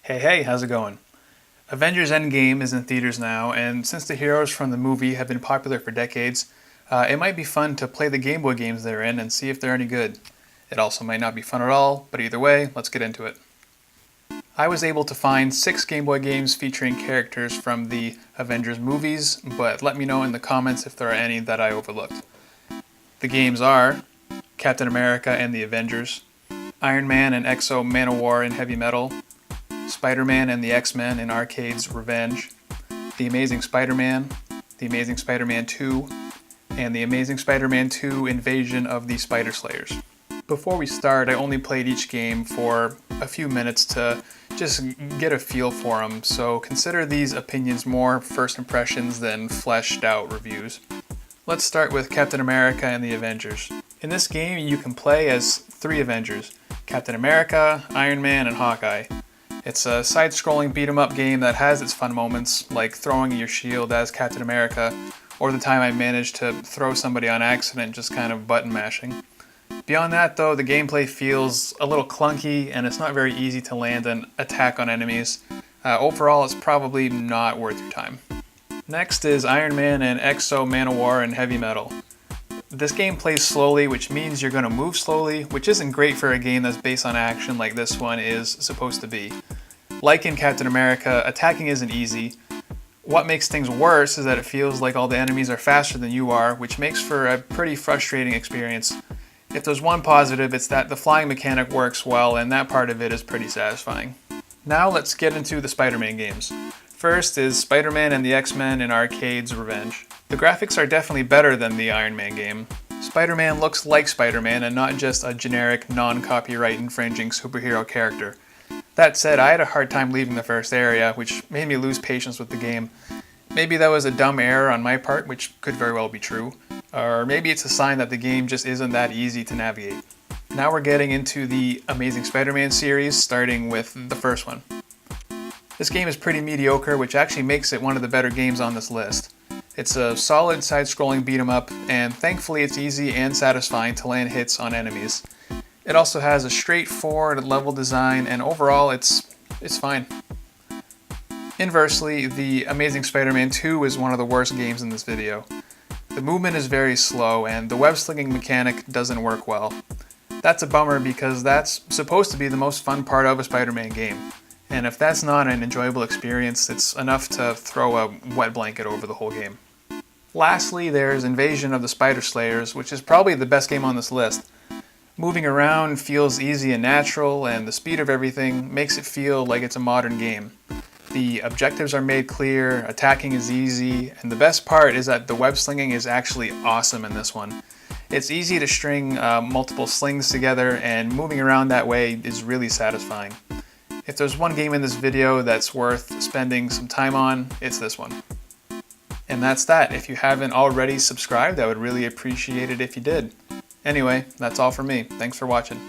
Hey, how's it going? Avengers Endgame is in theaters now, and since the heroes from the movie have been popular for decades, it might be fun to play the Game Boy games they're in and see if they're any good. It also might not be fun at all, but either way, let's get into it. I was able to find 6 Game Boy games featuring characters from the Avengers movies, but let me know in the comments if there are any that I overlooked. The games are Captain America and the Avengers, Iron Man and Exo Manowar in Heavy Metal, Spider-Man and the X-Men in Arcade's Revenge, The Amazing Spider-Man, The Amazing Spider-Man 2, and The Amazing Spider-Man 2 Invasion of the Spider Slayers. Before we start, I only played each game for a few minutes to just get a feel for them, so consider these opinions more first impressions than fleshed out reviews. Let's start with Captain America and the Avengers. In this game, you can play as 3 Avengers, Captain America, Iron Man, and Hawkeye. It's a side-scrolling beat-em-up game that has its fun moments, like throwing your shield as Captain America, or the time I managed to throw somebody on accident just kind of button mashing. Beyond that though, the gameplay feels a little clunky and it's not very easy to land an attack on enemies. Overall, it's probably not worth your time. Next is Iron Man and Exo Manowar in Heavy Metal. This game plays slowly, which means you're going to move slowly, which isn't great for a game that's based on action like this one is supposed to be. Like in Captain America, attacking isn't easy. What makes things worse is that it feels like all the enemies are faster than you are, which makes for a pretty frustrating experience. If there's one positive, it's that the flying mechanic works well, and that part of it is pretty satisfying. Now let's get into the Spider-Man games. First is Spider-Man and the X-Men in Arcade's Revenge. The graphics are definitely better than the Iron Man game. Spider-Man looks like Spider-Man and not just a generic, non-copyright infringing superhero character. That said, I had a hard time leaving the first area, which made me lose patience with the game. Maybe that was a dumb error on my part, which could very well be true. Or maybe it's a sign that the game just isn't that easy to navigate. Now we're getting into the Amazing Spider-Man series, starting with the first one. This game is pretty mediocre, which actually makes it one of the better games on this list. It's a solid side-scrolling beat-em-up, and thankfully it's easy and satisfying to land hits on enemies. It also has a straightforward level design, and overall it's fine. Inversely, the Amazing Spider-Man 2 is one of the worst games in this video. The movement is very slow, and the web-slinging mechanic doesn't work well. That's a bummer because that's supposed to be the most fun part of a Spider-Man game. And if that's not an enjoyable experience, it's enough to throw a wet blanket over the whole game. Lastly, there's Invasion of the Spider Slayers, which is probably the best game on this list. Moving around feels easy and natural, and the speed of everything makes it feel like it's a modern game. The objectives are made clear, attacking is easy, and the best part is that the web slinging is actually awesome in this one. It's easy to string multiple slings together, and moving around that way is really satisfying. If there's one game in this video that's worth spending some time on, it's this one. And that's that. If you haven't already subscribed, I would really appreciate it if you did. Anyway, that's all for me. Thanks for watching.